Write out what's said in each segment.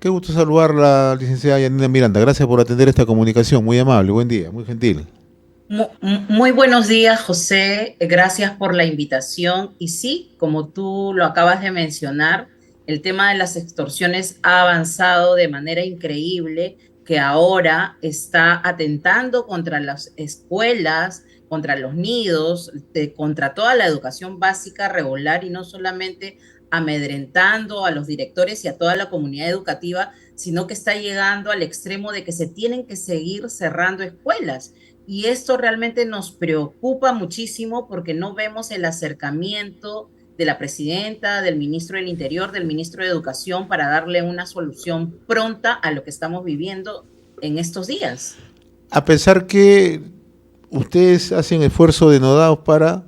Qué gusto saludarla, licenciada Yanina Miranda. Gracias por atender esta comunicación. Muy amable, buen día, muy gentil. Muy buenos días, José. Gracias por la invitación. Y sí, como tú lo acabas de mencionar, el tema de las extorsiones ha avanzado de manera increíble, que ahora está atentando contra las escuelas, contra los nidos, contra toda la educación básica regular y no solamente amedrentando a los directores y a toda la comunidad educativa, sino que está llegando al extremo de que se tienen que seguir cerrando escuelas. Y esto realmente nos preocupa muchísimo porque no vemos el acercamiento de la presidenta, del ministro del Interior, del ministro de Educación para darle una solución pronta a lo que estamos viviendo en estos días. A pesar que ustedes hacen esfuerzo denodados para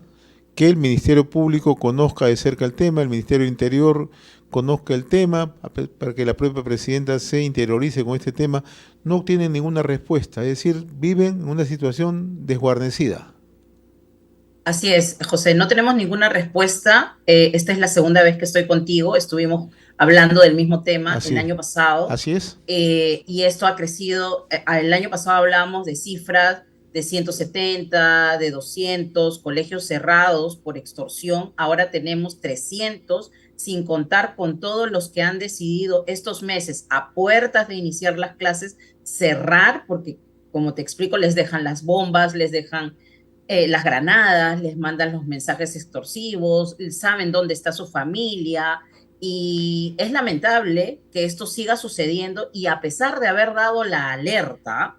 que el Ministerio Público conozca de cerca el tema, el Ministerio del Interior conozca el tema, para que la propia presidenta se interiorice con este tema, no obtienen ninguna respuesta. Es decir, viven en una situación desguarnecida. Así es, José, no tenemos ninguna respuesta. Esta es la segunda vez que estoy contigo. Estuvimos hablando del mismo tema el Así, año pasado así es. y esto ha crecido. El año pasado hablábamos de cifras de 170, de 200 colegios cerrados por extorsión. Ahora tenemos 300, sin contar con todos los que han decidido estos meses, a puertas de iniciar las clases, cerrar, porque como te explico, les dejan las bombas, les dejan las granadas, les mandan los mensajes extorsivos, saben dónde está su familia y es lamentable que esto siga sucediendo y a pesar de haber dado la alerta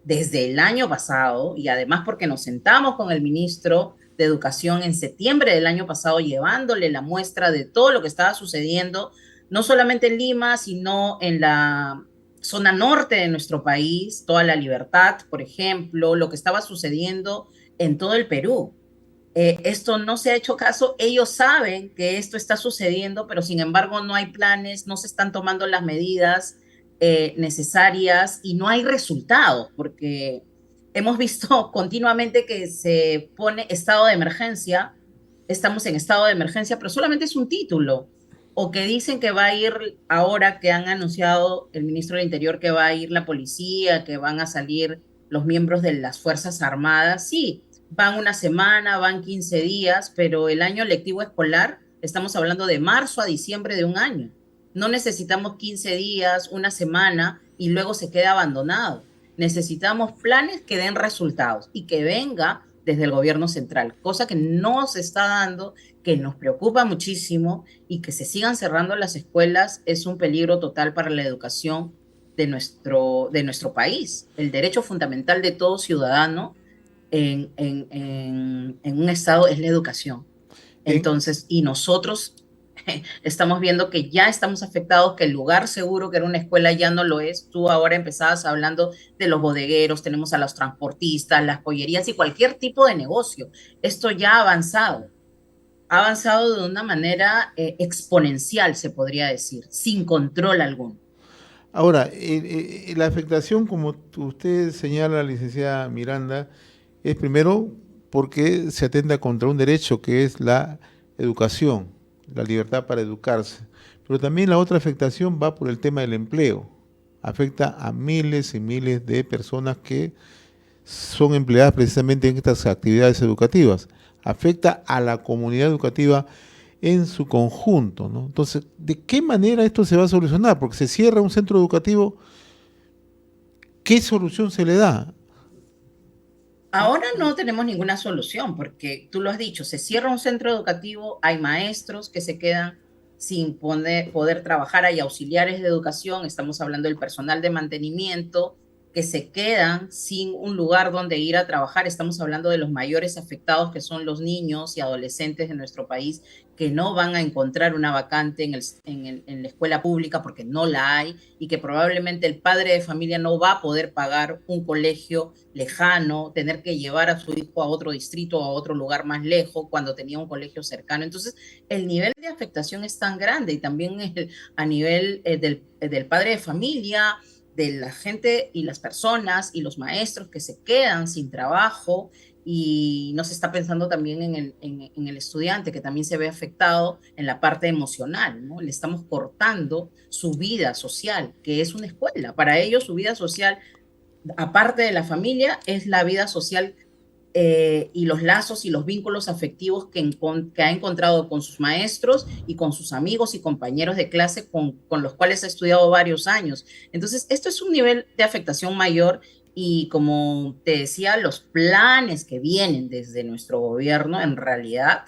desde el año pasado y además porque nos sentamos con el ministro de Educación en septiembre del año pasado llevándole la muestra de todo lo que estaba sucediendo, no solamente en Lima, sino en la zona norte de nuestro país, toda la Libertad, por ejemplo, lo que estaba sucediendo en todo el Perú. Esto no se ha hecho caso, ellos saben que esto está sucediendo, pero sin embargo no hay planes, no se están tomando las medidas necesarias y no hay resultados, porque hemos visto continuamente que se pone estado de emergencia, estamos en estado de emergencia, pero solamente es un título, o que dicen que va a ir, ahora que han anunciado el ministro del Interior que va a ir la policía, que van a salir los miembros de las Fuerzas Armadas, sí, van una semana, van 15 días, pero el año lectivo escolar, estamos hablando de marzo a diciembre de un año. No necesitamos 15 días, una semana y luego se queda abandonado. Necesitamos planes que den resultados y que venga desde el gobierno central, cosa que no se está dando, que nos preocupa muchísimo y que se sigan cerrando las escuelas es un peligro total para la educación de nuestro país. El derecho fundamental de todo ciudadano en un estado es la educación. En, Entonces, y nosotros estamos viendo que ya estamos afectados, que el lugar seguro que era una escuela ya no lo es. Tú ahora empezabas hablando de los bodegueros, tenemos a los transportistas, las pollerías y cualquier tipo de negocio. Esto ya ha avanzado de una manera exponencial, se podría decir, sin control alguno. Ahora, la afectación, como usted señala, licenciada Miranda, es primero porque se atenta contra un derecho que es la educación, la libertad para educarse. Pero también la otra afectación va por el tema del empleo. Afecta a miles y miles de personas que son empleadas precisamente en estas actividades educativas. Afecta a la comunidad educativa en su conjunto, ¿no? Entonces, ¿de qué manera esto se va a solucionar? Porque se cierra un centro educativo, ¿qué solución se le da? Ahora no tenemos ninguna solución porque tú lo has dicho, se cierra un centro educativo, hay maestros que se quedan sin poder trabajar, hay auxiliares de educación, estamos hablando del personal de mantenimiento, que se quedan sin un lugar donde ir a trabajar, estamos hablando de los mayores afectados que son los niños y adolescentes de nuestro país que no van a encontrar una vacante en la escuela pública porque no la hay y que probablemente el padre de familia no va a poder pagar un colegio lejano, tener que llevar a su hijo a otro distrito o a otro lugar más lejos cuando tenía un colegio cercano. Entonces, el nivel de afectación es tan grande y también a nivel del padre de familia, de la gente y las personas y los maestros que se quedan sin trabajo y no se está pensando también en el estudiante, que también se ve afectado en la parte emocional, ¿no? Le estamos cortando su vida social, que es una escuela. Para ellos su vida social, aparte de la familia, es la vida social y los lazos y los vínculos afectivos que ha encontrado con sus maestros y con sus amigos y compañeros de clase con los cuales ha estudiado varios años. Entonces, esto es un nivel de afectación mayor y como te decía, los planes que vienen desde nuestro gobierno en realidad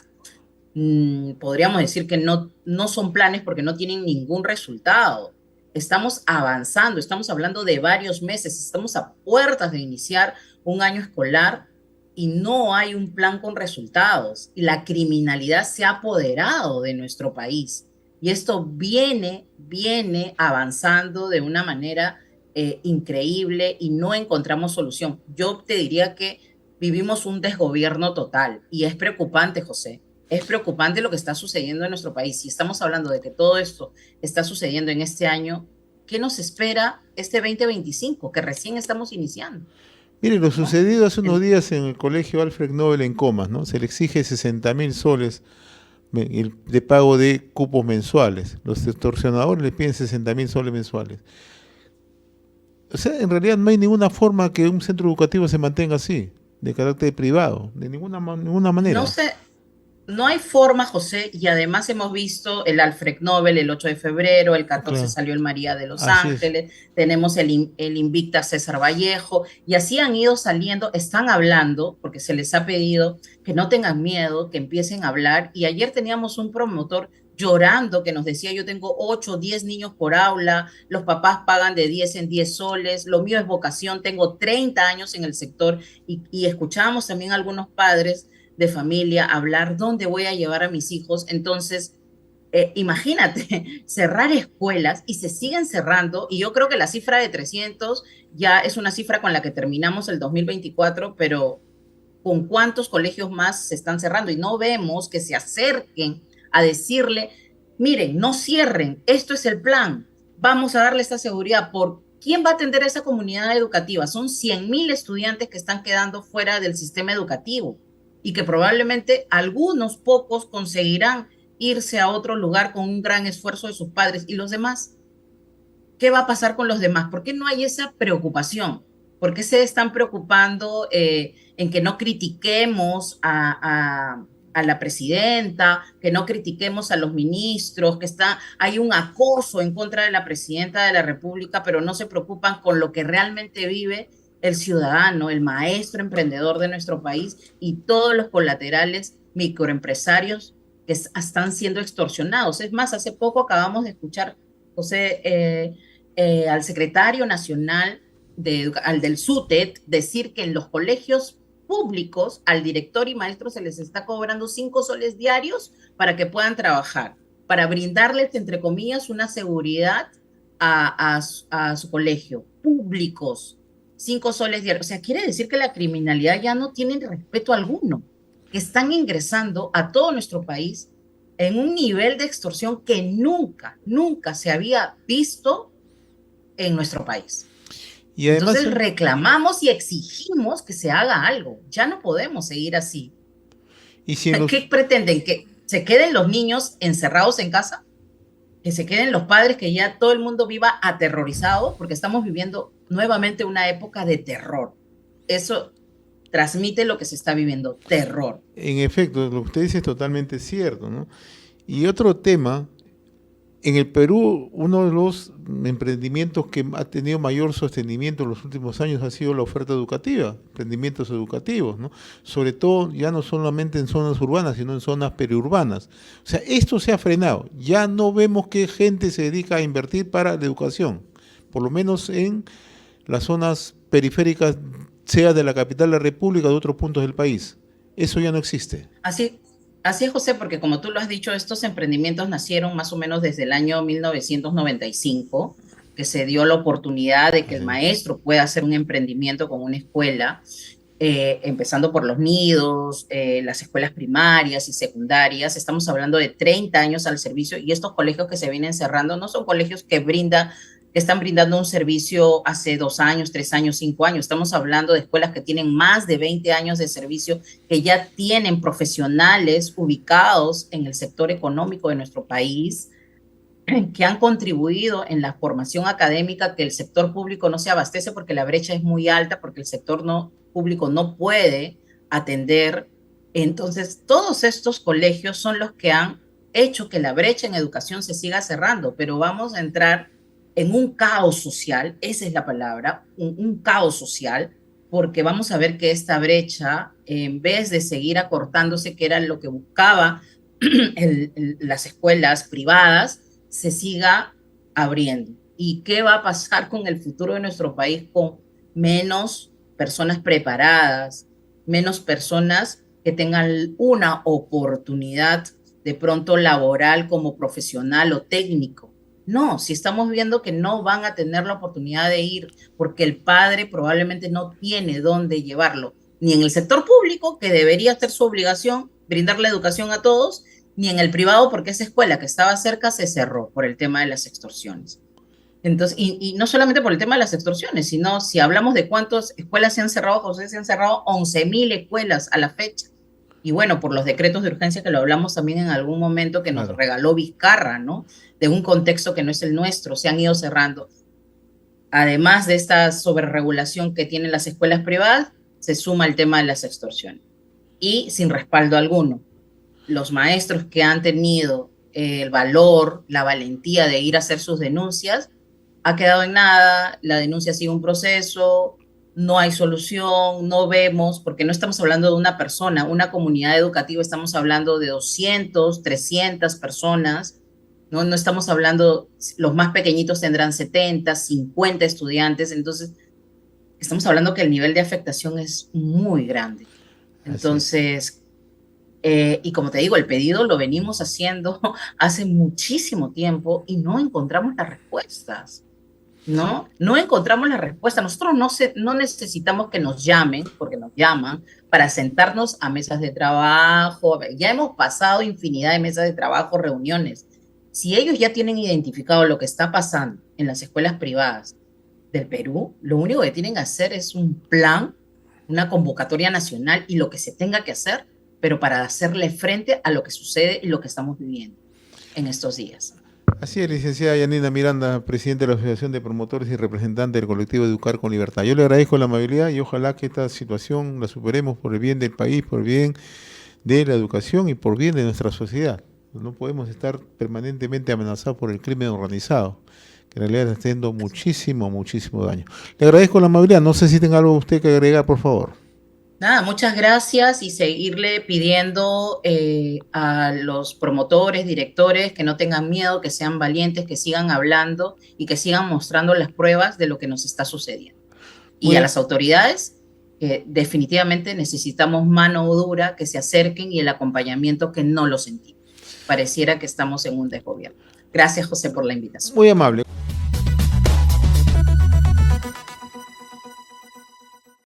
podríamos decir que no son planes porque no tienen ningún resultado. Estamos avanzando, estamos hablando de varios meses, estamos a puertas de iniciar un año escolar y no hay un plan con resultados. Y la criminalidad se ha apoderado de nuestro país. Y esto viene avanzando de una manera increíble y no encontramos solución. Yo te diría que vivimos un desgobierno total y es preocupante, José. Es preocupante lo que está sucediendo en nuestro país. Si estamos hablando de que todo esto está sucediendo en este año, ¿qué nos espera este 2025 que recién estamos iniciando? Mire, lo ¿No? sucedido hace unos El- días en el colegio Alfred Nobel en Comas, ¿no? Se le exige 60.000 soles de pago de cupos mensuales. Los extorsionadores le piden 60.000 soles mensuales. O sea, en realidad no hay ninguna forma que un centro educativo se mantenga así, de carácter privado, de ninguna no manera. sé, no hay forma, José, y además hemos visto el Alfred Nobel el 8 de febrero, el 14 Claro, salió el María de Los así es. Ángeles, tenemos el Invicta César Vallejo, y así han ido saliendo, están hablando, porque se les ha pedido que no tengan miedo, que empiecen a hablar, y ayer teníamos un promotor llorando que nos decía, yo tengo 8, 10 niños por aula, los papás pagan de 10 en 10 soles, lo mío es vocación, tengo 30 años en el sector, y escuchábamos también a algunos padres de familia, hablar dónde voy a llevar a mis hijos. Entonces, imagínate, cerrar escuelas y se siguen cerrando. Y yo creo que la cifra de 300 ya es una cifra con la que terminamos el 2024, pero ¿con cuántos colegios más se están cerrando? Y no vemos que se acerquen a decirle, miren, no cierren, esto es el plan, vamos a darle esta seguridad. ¿Por quién va a atender a esa comunidad educativa? Son 100.000 estudiantes que están quedando fuera del sistema educativo y que probablemente algunos pocos conseguirán irse a otro lugar con un gran esfuerzo de sus padres y los demás. ¿Qué va a pasar con los demás? ¿Por qué no hay esa preocupación? ¿Por qué se están preocupando en que no critiquemos a la presidenta, que no critiquemos a los ministros, que hay un acoso en contra de la presidenta de la República, pero no se preocupan con lo que realmente vive el ciudadano, el maestro emprendedor de nuestro país y todos los colaterales microempresarios que están siendo extorsionados? Es más, hace poco acabamos de escuchar, José, al secretario nacional al del SUTET decir que en los colegios públicos al director y maestro se les está cobrando 5 soles diarios para que puedan trabajar, para brindarles, entre comillas, una seguridad a su colegio. Públicos, 5 soles diarios. O sea, quiere decir que la criminalidad ya no tiene respeto alguno, que están ingresando a todo nuestro país en un nivel de extorsión que nunca se había visto en nuestro país. Y además, Entonces reclamamos y exigimos que se haga algo. Ya no podemos seguir así. y si en ¿Qué los, pretenden? ¿Que se queden los niños encerrados en casa? ¿Que se queden los padres, que ya todo el mundo viva aterrorizado? Porque estamos viviendo nuevamente una época de terror. Eso transmite lo que se está viviendo, terror. en efecto, lo que usted dice es totalmente cierto, ¿no? Y otro tema, en el Perú, uno de los emprendimientos que ha tenido mayor sostenimiento en los últimos años ha sido la oferta educativa, emprendimientos educativos, ¿no? Sobre todo ya no solamente en zonas urbanas, sino en zonas periurbanas. O sea, esto se ha frenado. Ya no vemos que gente se dedica a invertir para la educación, por lo menos en las zonas periféricas, sea de la capital de la República o de otros puntos del país. Eso ya no existe. Así es, José, porque como tú lo has dicho, estos emprendimientos nacieron más o menos desde el año 1995, que se dio la oportunidad de que el Así es. maestro pueda hacer un emprendimiento con una escuela, empezando por los nidos, las escuelas primarias y secundarias. Estamos hablando de 30 años al servicio y estos colegios que se vienen cerrando no son colegios que que están brindando un servicio hace 2 años, 3 años, 5 años. Estamos hablando de escuelas que tienen más de 20 años de servicio, que ya tienen profesionales ubicados en el sector económico de nuestro país, que han contribuido en la formación académica, que el sector público no se abastece porque la brecha es muy alta, porque el sector público no puede atender. Entonces, todos estos colegios son los que han hecho que la brecha en educación se siga cerrando, pero vamos a entrar en un caos social, esa es la palabra, un caos social, porque vamos a ver que esta brecha, en vez de seguir acortándose, que era lo que buscaba las escuelas privadas, se siga abriendo. ¿Y qué va a pasar con el futuro de nuestro país con menos personas preparadas, menos personas que tengan una oportunidad de pronto laboral como profesional o técnico? No, si estamos viendo que no van a tener la oportunidad de ir porque el padre probablemente no tiene dónde llevarlo, ni en el sector público, que debería ser su obligación brindar la educación a todos, ni en el privado, porque esa escuela que estaba cerca se cerró por el tema de las extorsiones. Entonces, y no solamente por el tema de las extorsiones, sino si hablamos de cuántas escuelas se han cerrado, José, se han cerrado 11.000 escuelas a la fecha. Y bueno, por los decretos de urgencia que lo hablamos también en algún momento que nos regaló Vizcarra, ¿no? De un contexto que no es el nuestro, se han ido cerrando. Además de esta sobreregulación que tienen las escuelas privadas, se suma el tema de las extorsiones. Y sin respaldo alguno. Los maestros que han tenido el valor, la valentía de ir a hacer sus denuncias, ha quedado en nada, la denuncia sigue un proceso, no hay solución, no vemos, porque no estamos hablando de una persona, una comunidad educativa, estamos hablando de 200, 300 personas, ¿no? No estamos hablando, los más pequeñitos tendrán 70, 50 estudiantes, entonces estamos hablando que el nivel de afectación es muy grande. Entonces, y como te digo, el pedido lo venimos haciendo hace muchísimo tiempo y no encontramos las respuestas. No encontramos la respuesta. Nosotros no necesitamos que nos llamen, porque nos llaman, para sentarnos a mesas de trabajo. Ya hemos pasado infinidad de mesas de trabajo, reuniones. Si ellos ya tienen identificado lo que está pasando en las escuelas privadas del Perú, lo único que tienen que hacer es un plan, una convocatoria nacional y lo que se tenga que hacer, pero para hacerle frente a lo que sucede y lo que estamos viviendo en estos días. Así es, licenciada Yanina Miranda, presidenta de la Asociación de Promotores y representante del colectivo Educar con Libertad. Yo le agradezco la amabilidad y ojalá que esta situación la superemos por el bien del país, por el bien de la educación y por el bien de nuestra sociedad. No podemos estar permanentemente amenazados por el crimen organizado, que en realidad está haciendo muchísimo daño. Le agradezco la amabilidad. No sé si tenga algo usted que agregar, por favor. Nada, muchas gracias y seguirle pidiendo a los promotores, directores, que no tengan miedo, que sean valientes, que sigan hablando y que sigan mostrando las pruebas de lo que nos está sucediendo. Y a las autoridades, definitivamente necesitamos mano dura, que se acerquen y el acompañamiento que no lo sentimos. Pareciera que estamos en un desgobierno. Gracias, José, por la invitación. Muy amable.